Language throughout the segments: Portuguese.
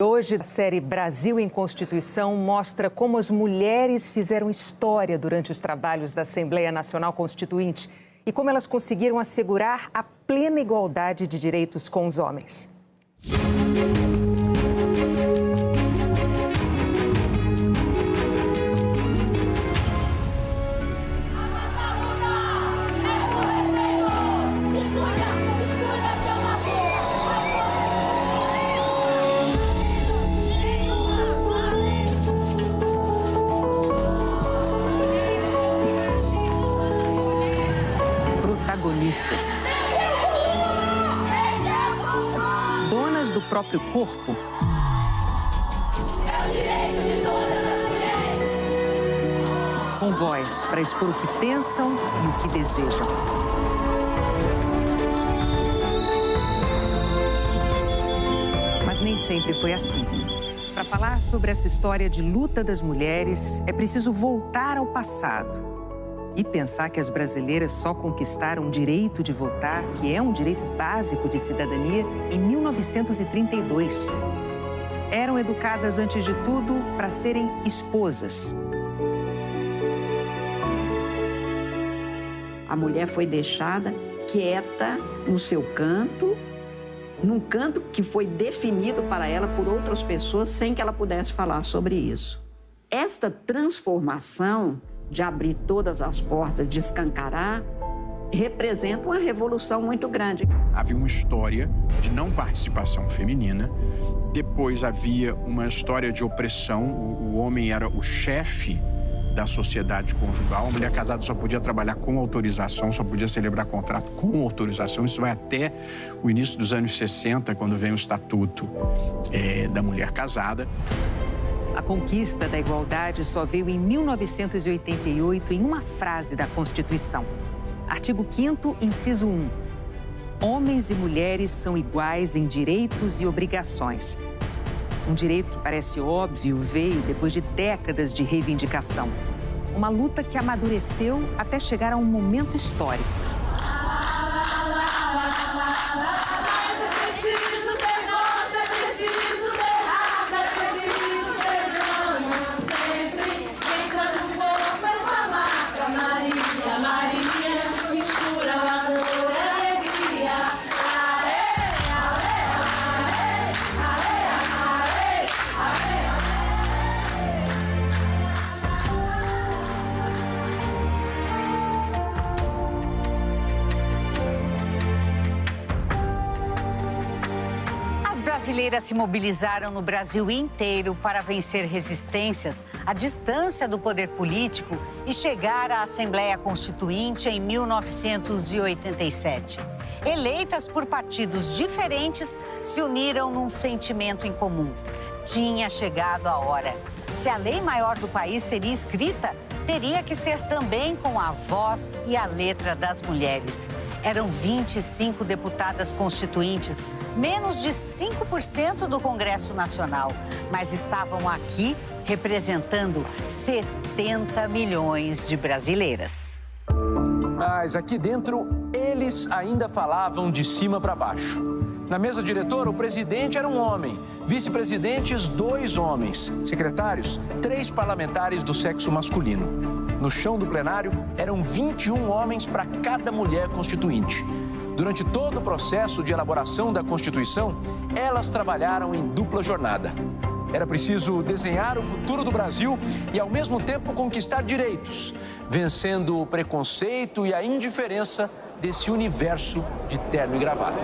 Hoje, a série Brasil em Constituição mostra como as mulheres fizeram história durante os trabalhos da Assembleia Nacional Constituinte e como elas conseguiram assegurar a plena igualdade de direitos com os homens. Protagonistas. Donas do próprio corpo. Com voz para expor o que pensam e o que desejam. Mas nem sempre foi assim. Para falar sobre essa história de luta das mulheres, é preciso voltar ao passado. E pensar que as brasileiras só conquistaram o direito de votar, que é um direito básico de cidadania, em 1932. Eram educadas, antes de tudo, para serem esposas. A mulher foi deixada quieta no seu canto, num canto que foi definido para ela por outras pessoas, sem que ela pudesse falar sobre isso. Esta transformação de abrir todas as portas, de escancarar, representa uma revolução muito grande. Havia uma história de não participação feminina, depois havia uma história de opressão, o homem era o chefe da sociedade conjugal, a mulher casada só podia trabalhar com autorização, só podia celebrar contrato com autorização. Isso vai até o início dos anos 60, quando vem o Estatuto da Mulher Casada. A conquista da igualdade só veio em 1988 em uma frase da Constituição. Artigo 5º, inciso 1. Homens e mulheres são iguais em direitos e obrigações. Um direito que parece óbvio veio depois de décadas de reivindicação. Uma luta que amadureceu até chegar a um momento histórico. As brasileiras se mobilizaram no Brasil inteiro para vencer resistências à distância do poder político e chegar à Assembleia Constituinte em 1987. Eleitas por partidos diferentes, se uniram num sentimento em comum. Tinha chegado a hora. Se a lei maior do país seria escrita, teria que ser também com a voz e a letra das mulheres. Eram 25 deputadas constituintes, menos de 5% do Congresso Nacional, mas estavam aqui representando 70 milhões de brasileiras. Mas aqui dentro, eles ainda falavam de cima para baixo. Na mesa diretora, o presidente era um homem, vice-presidentes, 2 homens, secretários, 3 parlamentares do sexo masculino. No chão do plenário, eram 21 homens para cada mulher constituinte. Durante todo o processo de elaboração da Constituição, elas trabalharam em dupla jornada. Era preciso desenhar o futuro do Brasil e, ao mesmo tempo, conquistar direitos, vencendo o preconceito e a indiferença desse universo de terno e gravata.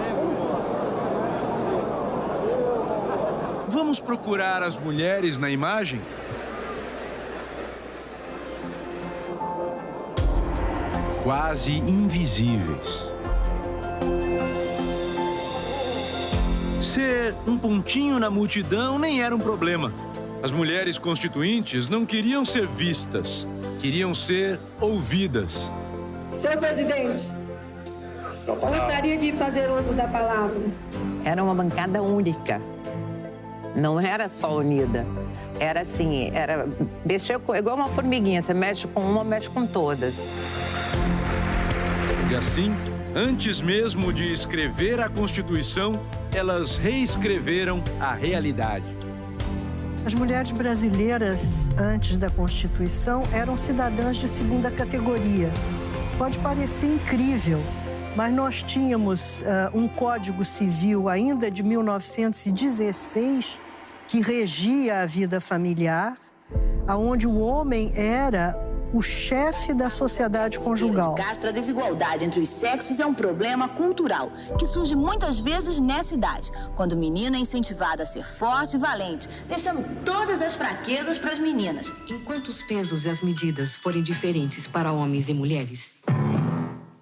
Vamos procurar as mulheres na imagem? Quase invisíveis. Ser um pontinho na multidão nem era um problema. As mulheres constituintes não queriam ser vistas, queriam ser ouvidas. Senhor presidente, gostaria de fazer uso da palavra. Era uma bancada única. Não era só unida. Era assim, era mexer com, igual uma formiguinha. Você mexe com uma, mexe com todas. E assim, antes mesmo de escrever a Constituição, elas reescreveram a realidade. As mulheres brasileiras, antes da Constituição, eram cidadãs de segunda categoria. Pode parecer incrível, mas nós tínhamos um Código Civil ainda de 1916 que regia a vida familiar, onde o homem era o chefe da sociedade conjugal. De Castro, a desigualdade entre os sexos é um problema cultural que surge muitas vezes nessa idade, quando o menino é incentivado a ser forte e valente, deixando todas as fraquezas para as meninas. Enquanto os pesos e as medidas forem diferentes para homens e mulheres,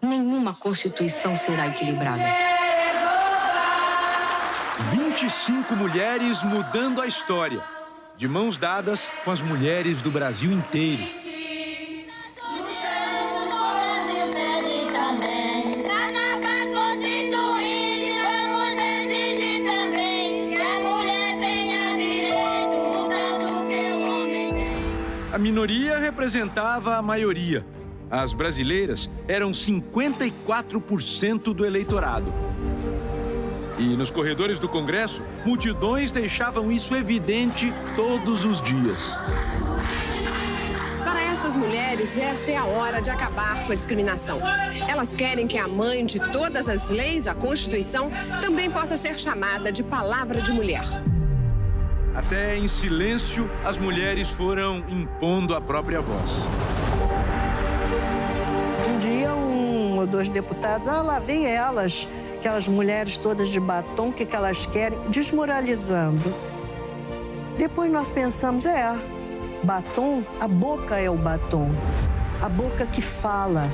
nenhuma Constituição será equilibrada. 25 mulheres mudando a história, de mãos dadas com as mulheres do Brasil inteiro. A minoria representava a maioria. As brasileiras eram 54% do eleitorado. E nos corredores do Congresso, multidões deixavam isso evidente todos os dias. Para essas mulheres, esta é a hora de acabar com a discriminação. Elas querem que a mãe de todas as leis, a Constituição, também possa ser chamada de palavra de mulher. Até em silêncio, as mulheres foram impondo a própria voz. Um dia, um ou dois deputados, lá vem elas, aquelas mulheres todas de batom, o que elas querem, desmoralizando. Depois nós pensamos, batom, a boca é o batom. A boca que fala,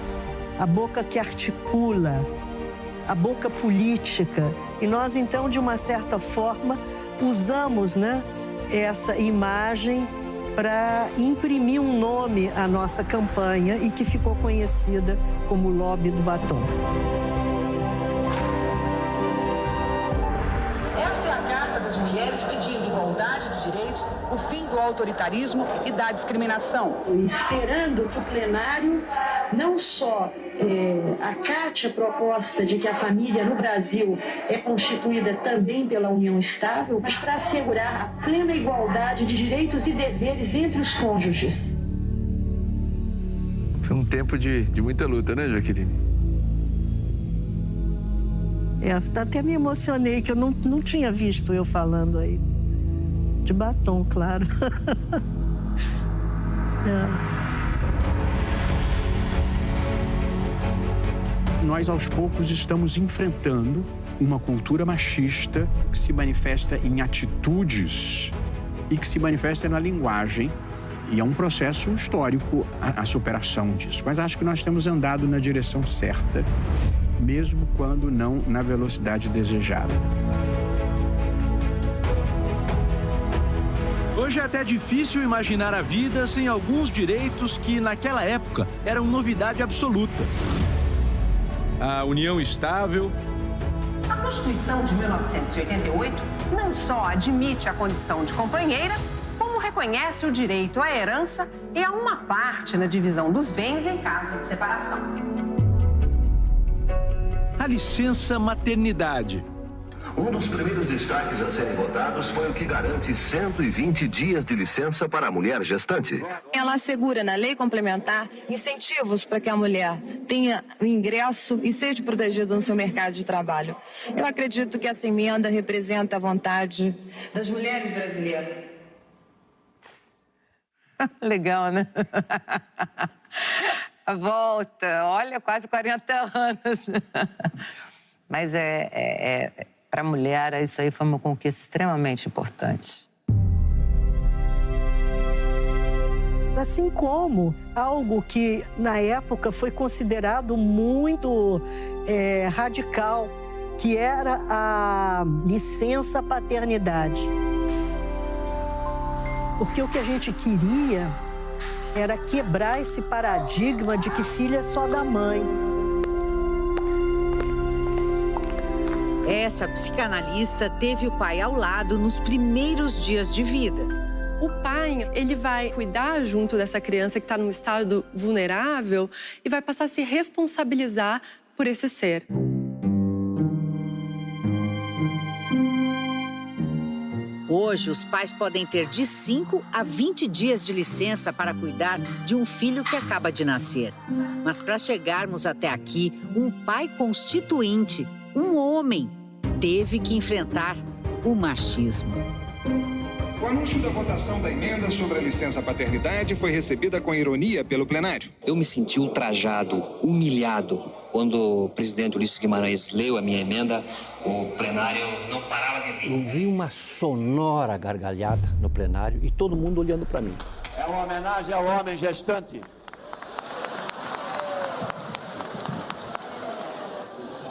a boca que articula, a boca política. E nós, então, de uma certa forma, usamos, essa imagem para imprimir um nome à nossa campanha e que ficou conhecida como Lobby do Batom. Esta é a Carta das Mulheres pedindo igualdade de direitos, o fim do autoritarismo e da discriminação. Esperando que o plenário não só acate a proposta de que a família no Brasil é constituída também pela união estável, mas para assegurar a plena igualdade de direitos e deveres entre os cônjuges. Foi um tempo de muita luta, né, Jaqueline? Até me emocionei, que eu não tinha visto eu falando aí. De batom, claro. Nós, aos poucos, estamos enfrentando uma cultura machista que se manifesta em atitudes e que se manifesta na linguagem. E é um processo histórico a superação disso. Mas acho que nós temos andado na direção certa, mesmo quando não na velocidade desejada. Hoje é até difícil imaginar a vida sem alguns direitos que, naquela época, eram novidade absoluta. A união estável. A Constituição de 1988 não só admite a condição de companheira, como reconhece o direito à herança e a uma parte na divisão dos bens em caso de separação. A licença maternidade. Um dos primeiros destaques a serem votados foi o que garante 120 dias de licença para a mulher gestante. Ela assegura na lei complementar incentivos para que a mulher tenha ingresso e seja protegida no seu mercado de trabalho. Eu acredito que essa emenda representa a vontade das mulheres brasileiras. Legal, né? A volta, olha, quase 40 anos. Mas para a mulher, isso aí foi uma conquista extremamente importante. Assim como algo que, na época, foi considerado muito radical, que era a licença paternidade. Porque o que a gente queria era quebrar esse paradigma de que filho é só da mãe. Essa psicanalista teve o pai ao lado nos primeiros dias de vida. O pai, ele vai cuidar junto dessa criança que está num estado vulnerável e vai passar a se responsabilizar por esse ser. Hoje, os pais podem ter de 5 a 20 dias de licença para cuidar de um filho que acaba de nascer. Mas para chegarmos até aqui, um pai constituinte, um homem, teve que enfrentar o machismo. O anúncio da votação da emenda sobre a licença-paternidade foi recebida com ironia pelo plenário. Eu me senti ultrajado, humilhado. Quando o presidente Ulisses Guimarães leu a minha emenda, o plenário não parava de rir. Eu vi uma sonora gargalhada no plenário e todo mundo olhando para mim. É uma homenagem ao homem gestante.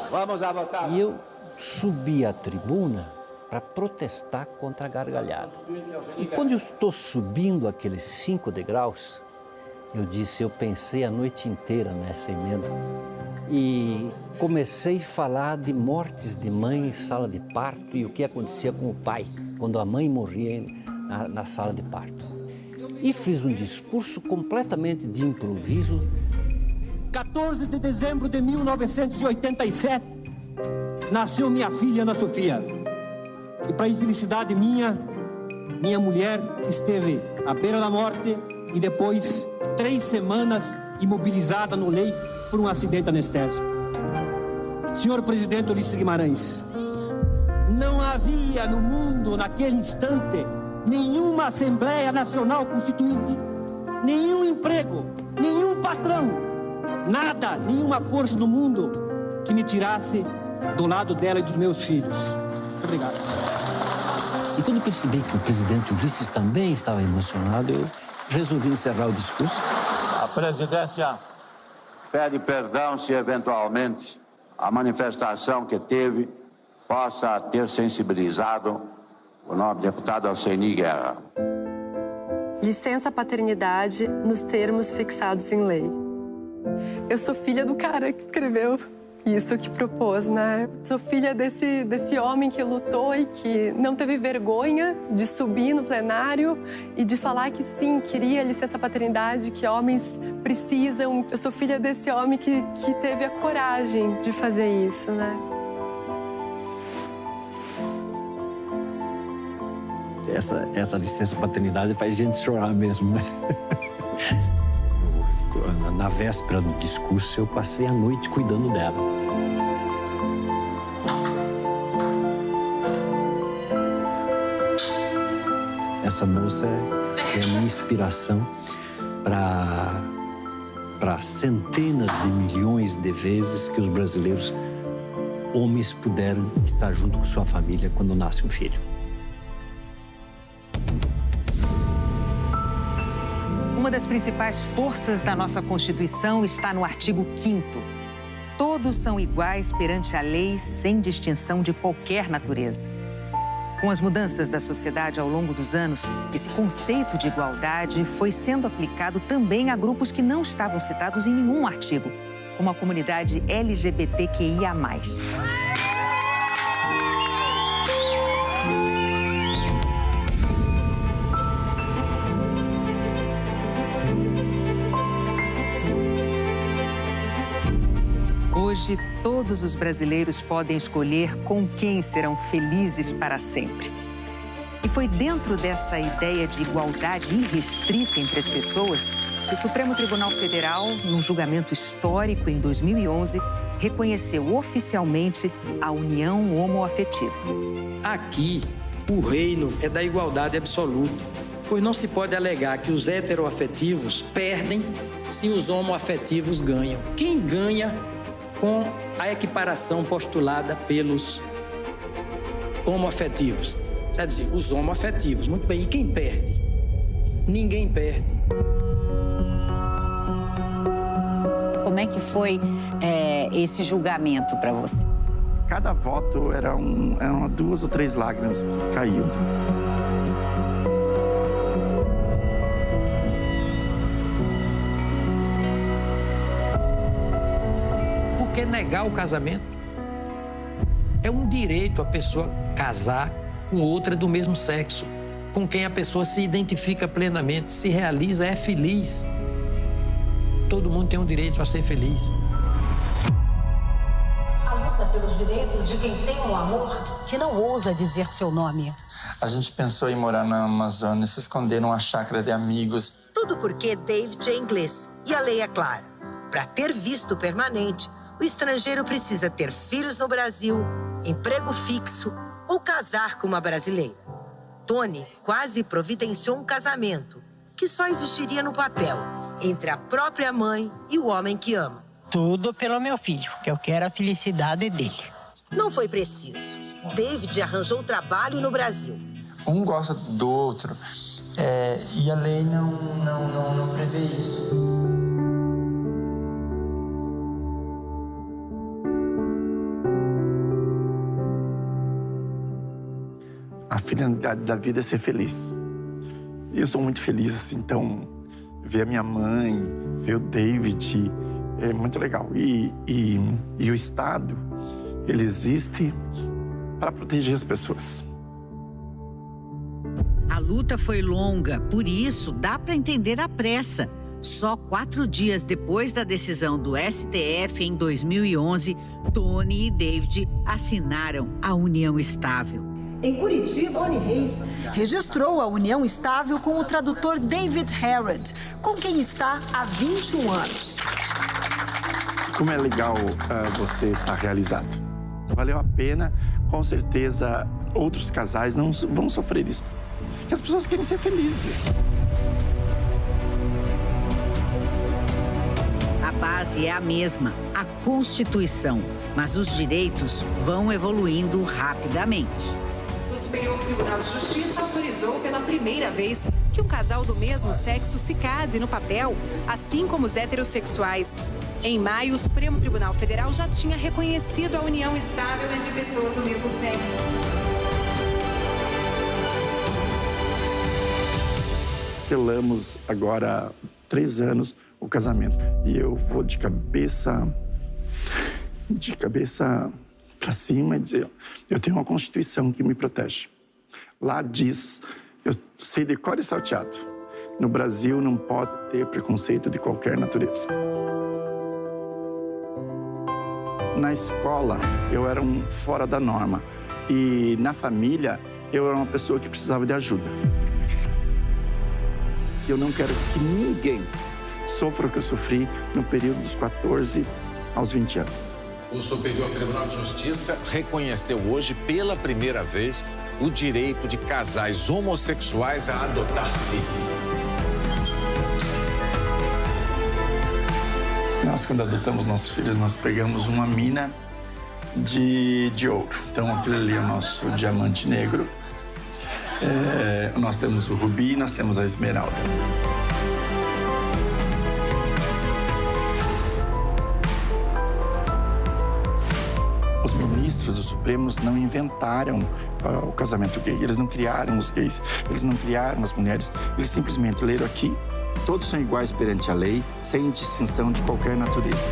Vamos a votar. E eu subi à tribuna para protestar contra a gargalhada. E quando eu estou subindo aqueles 5 degraus, eu pensei a noite inteira nessa emenda. E comecei a falar de mortes de mãe em sala de parto e o que acontecia com o pai, quando a mãe morria na sala de parto. E fiz um discurso completamente de improviso. 14 de dezembro de 1987, nasceu minha filha Ana Sofia. E para infelicidade minha mulher esteve à beira da morte e depois 3 semanas imobilizada no leito por um acidente anestésico. Senhor presidente Ulisses Guimarães, não havia no mundo, naquele instante, nenhuma Assembleia Nacional Constituinte, nenhum emprego, nenhum patrão, nada, nenhuma força do mundo que me tirasse do lado dela e dos meus filhos. Muito obrigado. E quando percebi que o presidente Ulisses também estava emocionado, eu resolvi encerrar o discurso. A presidência pede perdão se eventualmente a manifestação que teve possa ter sensibilizado o nobre deputado Alceni Guerra. Licença paternidade nos termos fixados em lei. Eu sou filha do cara que escreveu isso, que propôs, né? Sou filha desse homem que lutou e que não teve vergonha de subir no plenário e de falar que sim, queria licença paternidade, que homens precisam. Eu sou filha desse homem que teve a coragem de fazer isso, né? Essa licença paternidade faz gente chorar mesmo, né? Na véspera do discurso, eu passei a noite cuidando dela. Essa moça é a minha inspiração para centenas de milhões de vezes que os brasileiros, homens, puderam estar junto com sua família quando nasce um filho. Uma das principais forças da nossa Constituição está no artigo 5º. Todos são iguais perante a lei, sem distinção de qualquer natureza. Com as mudanças da sociedade ao longo dos anos, esse conceito de igualdade foi sendo aplicado também a grupos que não estavam citados em nenhum artigo, como a comunidade LGBTQIA+. Hoje, todos os brasileiros podem escolher com quem serão felizes para sempre. E foi dentro dessa ideia de igualdade irrestrita entre as pessoas que o Supremo Tribunal Federal, num julgamento histórico em 2011, reconheceu oficialmente a união homoafetiva. Aqui, o reino é da igualdade absoluta, pois não se pode alegar que os heteroafetivos perdem se os homoafetivos ganham. Quem ganha com a equiparação postulada pelos homoafetivos? Quer dizer, os homoafetivos. Muito bem, e quem perde? Ninguém perde. Como é que foi esse julgamento para você? Cada voto eram 2 ou 3 lágrimas que caíam. Porque negar o casamento é um direito a pessoa casar com outra do mesmo sexo, com quem a pessoa se identifica plenamente, se realiza, é feliz. Todo mundo tem um direito a ser feliz. A luta pelos direitos de quem tem um amor que não ousa dizer seu nome. A gente pensou em morar na Amazônia, se esconder numa chácara de amigos. Tudo porque David é inglês e a lei é clara. Para ter visto permanente, o estrangeiro precisa ter filhos no Brasil, emprego fixo ou casar com uma brasileira. Tony quase providenciou um casamento que só existiria no papel entre a própria mãe e o homem que ama. Tudo pelo meu filho, que eu quero a felicidade dele. Não foi preciso. David arranjou trabalho no Brasil. Um gosta do outro, e a lei não prevê isso. A finalidade da vida é ser feliz. E eu sou muito feliz, assim, então, ver a minha mãe, ver o David, é muito legal. E o Estado, ele existe para proteger as pessoas. A luta foi longa, por isso dá para entender a pressa. Só 4 dias depois da decisão do STF em 2011, Tony e David assinaram a união estável. Em Curitiba, Tony Reis registrou a união estável com o tradutor David Harrod, com quem está há 21 anos. Como é legal você estar realizado. Valeu a pena, com certeza outros casais não vão sofrer isso. Porque as pessoas querem ser felizes. A base é a mesma, a Constituição, mas os direitos vão evoluindo rapidamente. O Superior Tribunal de Justiça autorizou pela primeira vez que um casal do mesmo sexo se case no papel, assim como os heterossexuais. Em maio, o Supremo Tribunal Federal já tinha reconhecido a união estável entre pessoas do mesmo sexo. Selamos agora 3 anos o casamento. E eu vou de cabeça para cima e dizer, eu tenho uma Constituição que me protege. Lá diz, eu sei de cor e salteado, no Brasil não pode ter preconceito de qualquer natureza. Na escola, eu era um fora da norma. E na família, eu era uma pessoa que precisava de ajuda. Eu não quero que ninguém sofra o que eu sofri no período dos 14 aos 20 anos. O Superior Tribunal de Justiça reconheceu hoje, pela primeira vez, o direito de casais homossexuais a adotar filhos. Nós, quando adotamos nossos filhos, nós pegamos uma mina de ouro. Então, aquilo ali é o nosso diamante negro. Nós temos o rubi e nós temos a esmeralda. Os ministros do Supremo não inventaram o casamento gay. Eles não criaram os gays. Eles não criaram as mulheres. Eles simplesmente leram aqui. Todos são iguais perante a lei, sem distinção de qualquer natureza.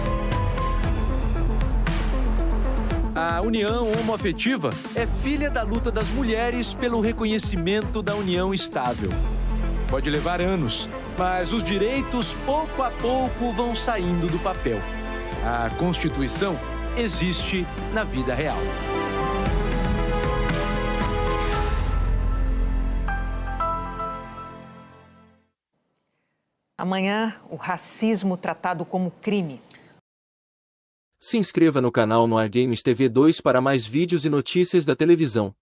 A união homoafetiva é filha da luta das mulheres pelo reconhecimento da união estável. Pode levar anos, mas os direitos, pouco a pouco, vão saindo do papel. A Constituição existe na vida real. Amanhã, o racismo tratado como crime. Se inscreva no canal Noir Games TV 2 para mais vídeos e notícias da televisão.